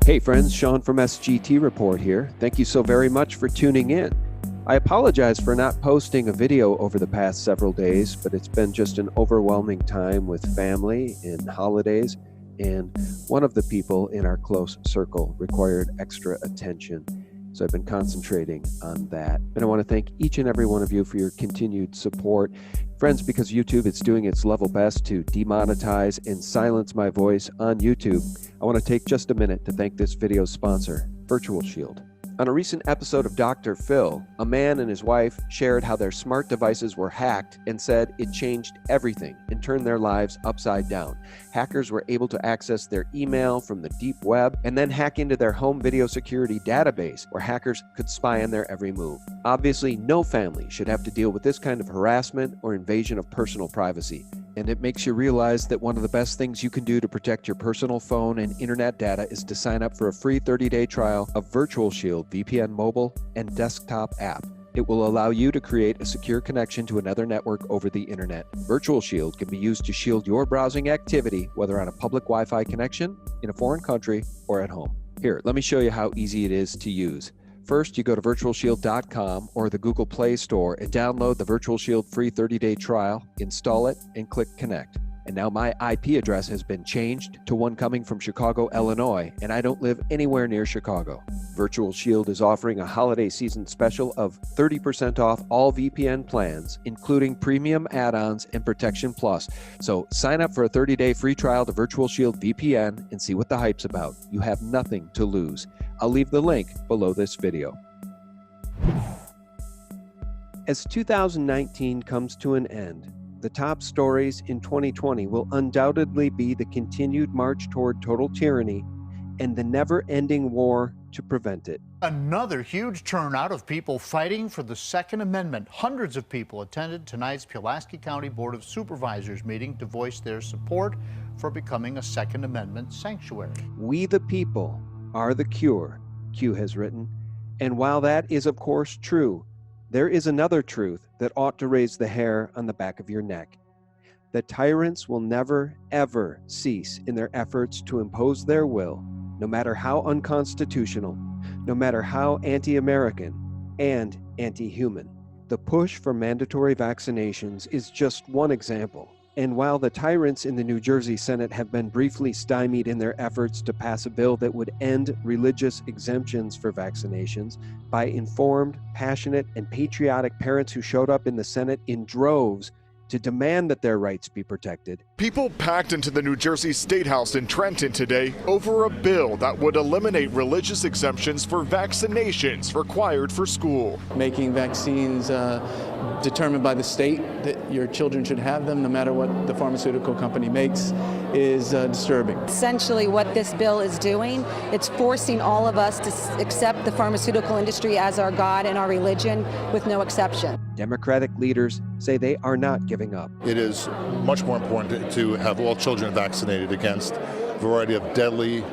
Hey friends, Sean from SGT Report here. Thank you so very much for tuning in. I apologize for not posting a video over the past several days, but it's been just an overwhelming time with family and holidays, and one of the people in our close circle required extra attention. So I've been concentrating on that. And I want to thank each and every one of you for your continued support. Friends, because YouTube is doing its level best to demonetize and silence my voice on YouTube, I want to take just a minute to thank this video's sponsor, Virtual Shield. On a recent episode of Dr. Phil, a man and his wife shared how their smart devices were hacked and said it changed everything and turned their lives upside down. Hackers were able to access their email from the deep web and then hack into their home video security database where hackers could spy on their every move. Obviously, no family should have to deal with this kind of harassment or invasion of personal privacy. And it makes you realize that one of the best things you can do to protect your personal phone and internet data is to sign up for a free 30-day trial of Virtual Shield VPN mobile and desktop app. It will allow you to create a secure connection to another network over the internet. Virtual Shield can be used to shield your browsing activity, whether on a public Wi-Fi connection, in a foreign country, or at home. Here, let me show you how easy it is to use. First, you go to virtualshield.com or the Google Play Store and download the Virtual Shield free 30-day trial, install it, and click Connect. And now my IP address has been changed to one coming from Chicago, Illinois, and I don't live anywhere near Chicago. Virtual Shield is offering a holiday season special of 30% off all VPN plans, including premium add-ons and Protection Plus. So sign up for a 30-day free trial to Virtual Shield VPN and see what the hype's about. You have nothing to lose. I'll leave the link below this video. As 2019 comes to an end, the top stories in 2020 will undoubtedly be the continued march toward total tyranny and the never-ending war to prevent it. Another huge turnout of people fighting for the Second Amendment. Hundreds of people attended tonight's Pulaski County Board of Supervisors meeting to voice their support for becoming a Second Amendment sanctuary. We the people are the cure, Q has written. And while that is of course true, there is another truth that ought to raise the hair on the back of your neck. The tyrants will never, ever cease in their efforts to impose their will, no matter how unconstitutional, no matter how anti-American and anti-human. The push for mandatory vaccinations is just one example. And while the tyrants in the New Jersey Senate have been briefly stymied in their efforts to pass a bill that would end religious exemptions for vaccinations by informed, passionate, and patriotic parents who showed up in the Senate in droves to demand that their rights be protected. People packed into the New Jersey State House in Trenton today over a bill that would eliminate religious exemptions for vaccinations required for school. Making vaccines determined by the state that your children should have them no matter what the pharmaceutical company makes is disturbing. Essentially what this bill is doing, it's forcing all of us to accept the pharmaceutical industry as our God and our religion with no exception. Democratic leaders say they are not giving up. It is much more important to have all children vaccinated against a variety of deadly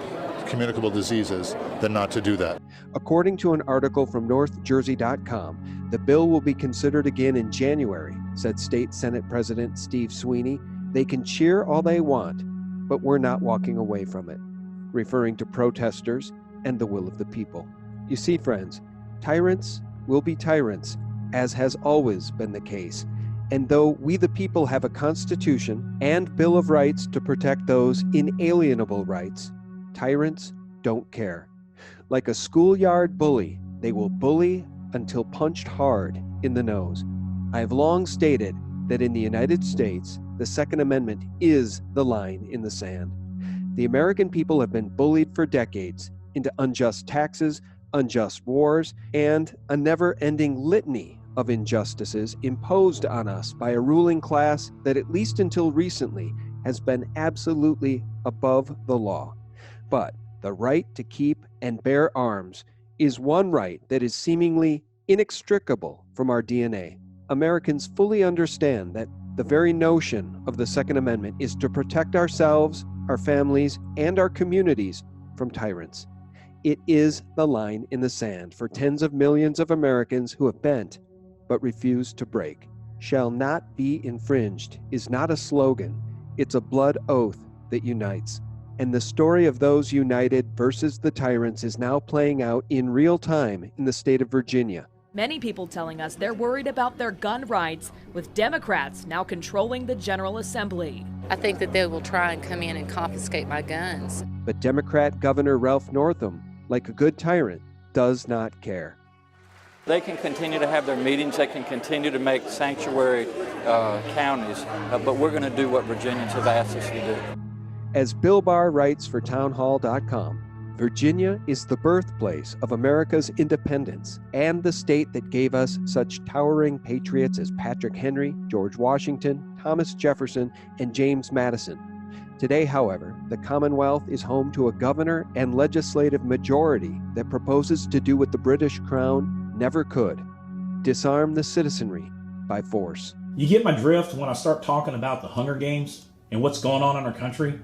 communicable diseases than not to do that. According to an article from NorthJersey.com, the bill will be considered again in January, said State Senate President Steve Sweeney. They can cheer all they want, but we're not walking away from it, referring to protesters and the will of the people. You see, friends, tyrants will be tyrants, as has always been the case. And though we the people have a Constitution and Bill of Rights to protect those inalienable rights, tyrants don't care. Like a schoolyard bully, they will bully until punched hard in the nose. I have long stated that in the United States, the Second Amendment is the line in the sand. The American people have been bullied for decades into unjust taxes, unjust wars, and a never-ending litany of injustices imposed on us by a ruling class that, at least until recently, has been absolutely above the law. But the right to keep and bear arms is one right that is seemingly inextricable from our DNA. Americans fully understand that the very notion of the Second Amendment is to protect ourselves, our families, and our communities from tyrants. It is the line in the sand for tens of millions of Americans who have bent but refuse to break. Shall not be infringed is not a slogan, it's a blood oath that unites. And the story of those united versus the tyrants is now playing out in real time in the state of Virginia. Many people telling us they're worried about their gun rights, with Democrats now controlling the General Assembly. I think that they will try and come in and confiscate my guns. But Democrat Governor Ralph Northam, like a good tyrant, does not care. They can continue to have their meetings, they can continue to make sanctuary counties, but we're going to do what Virginians have asked us to do. As Bill Barr writes for townhall.com, Virginia is the birthplace of America's independence and the state that gave us such towering patriots as Patrick Henry, George Washington, Thomas Jefferson, and James Madison. Today, however, the Commonwealth is home to a governor and legislative majority that proposes to do what the British Crown never could: disarm the citizenry by force. You get my drift when I start talking about the Hunger Games and what's going on in our country?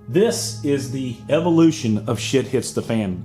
This is the evolution of shit hits the fan.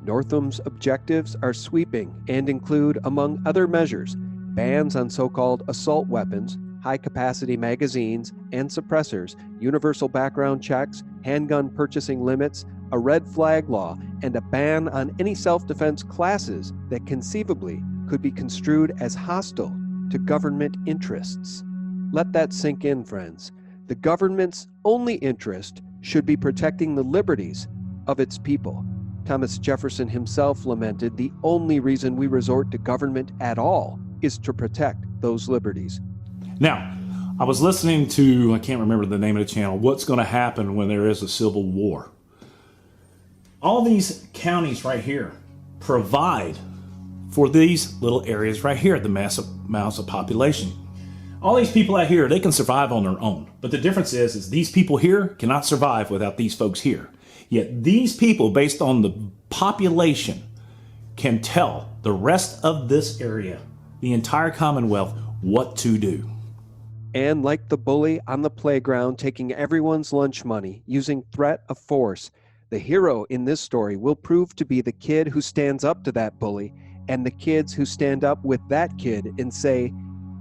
Northam's objectives are sweeping and include, among other measures, bans on so-called assault weapons, high-capacity magazines and suppressors, universal background checks, handgun purchasing limits, a red flag law, and a ban on any self-defense classes that conceivably could be construed as hostile to government interests. Let that sink in, friends. The government's only interest should be protecting the liberties of its people. Thomas Jefferson himself lamented the only reason we resort to government at all is to protect those liberties. Now, I was listening to, I can't remember the name of the channel, What's Going to Happen When There Is a Civil War. All these counties right here provide for these little areas right here, the massive amounts of population. All these people out here, they can survive on their own. But the difference is these people here cannot survive without these folks here. Yet these people, based on the population, can tell the rest of this area, the entire Commonwealth, what to do. And like the bully on the playground taking everyone's lunch money using threat of force, the hero in this story will prove to be the kid who stands up to that bully and the kids who stand up with that kid and say,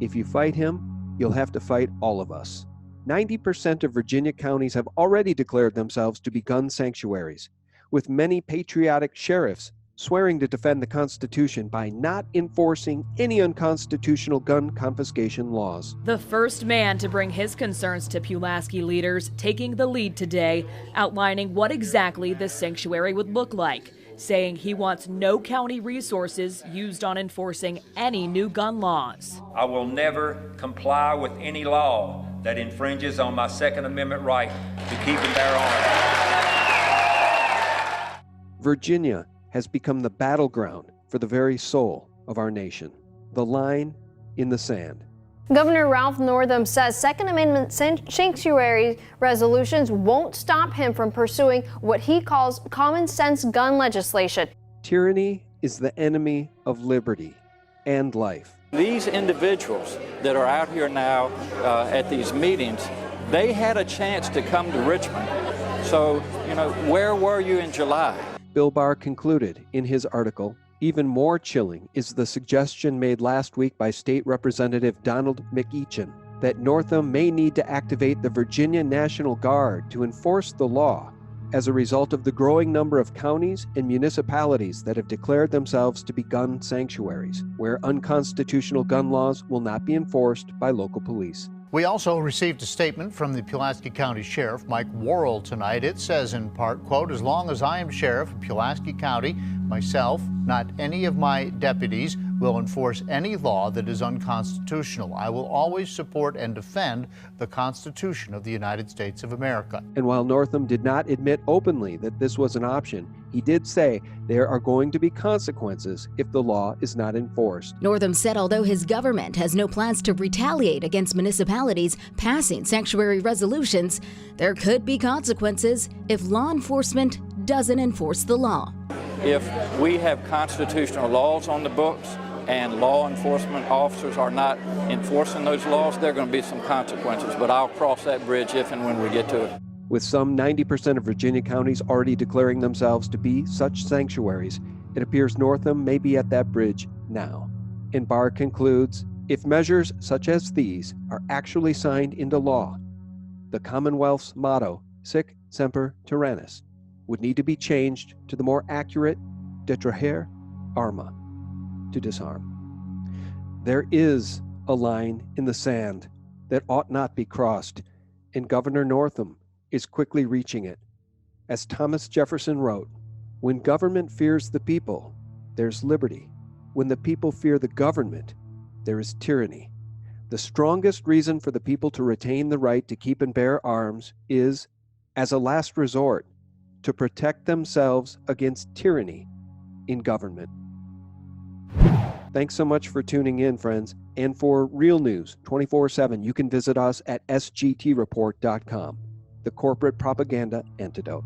if you fight him, you'll have to fight all of us. 90% of Virginia counties have already declared themselves to be gun sanctuaries, with many patriotic sheriffs swearing to defend the Constitution by not enforcing any unconstitutional gun confiscation laws. The first man to bring his concerns to Pulaski leaders taking the lead today, outlining what exactly this sanctuary would look like, saying he wants no county resources used on enforcing any new gun laws. I will never comply with any law that infringes on my Second Amendment right to keep and bear arms. Virginia has become the battleground for the very soul of our nation. The line in the sand. Governor Ralph Northam says Second Amendment sanctuary resolutions won't stop him from pursuing what he calls common sense gun legislation. Tyranny is the enemy of liberty and life. These individuals that are out here now at these meetings, they had a chance to come to Richmond. So, where were you in July? Bill Barr concluded in his article, even more chilling is the suggestion made last week by State Representative Donald McEachin that Northam may need to activate the Virginia National Guard to enforce the law as a result of the growing number of counties and municipalities that have declared themselves to be gun sanctuaries, where unconstitutional gun laws will not be enforced by local police. We also received a statement from the Pulaski County Sheriff, Mike Worrell, tonight. It says in part, quote, as long as I am sheriff of Pulaski County, myself, not any of my deputies, will enforce any law that is unconstitutional. I will always support and defend the Constitution of the United States of America. And while Northam did not admit openly that this was an option, he did say there are going to be consequences if the law is not enforced. Northam said although his government has no plans to retaliate against municipalities passing sanctuary resolutions, there could be consequences if law enforcement doesn't enforce the law. If we have constitutional laws on the books and law enforcement officers are not enforcing those laws, there are going to be some consequences, but I'll cross that bridge if and when we get to it. With some 90% of Virginia counties already declaring themselves to be such sanctuaries, it appears Northam may be at that bridge now. And Barr concludes, if measures such as these are actually signed into law, the Commonwealth's motto, sic semper tyrannis would need to be changed to the more accurate detrahere arma, to disarm. There is a line in the sand that ought not be crossed, and Governor Northam is quickly reaching it. As Thomas Jefferson wrote, "When government fears the people, there's liberty. When the people fear the government, there is tyranny." The strongest reason for the people to retain the right to keep and bear arms is, as a last resort, to protect themselves against tyranny in government. Thanks so much for tuning in, friends. And for real news 24/7, you can visit us at sgtreport.com, the corporate propaganda antidote.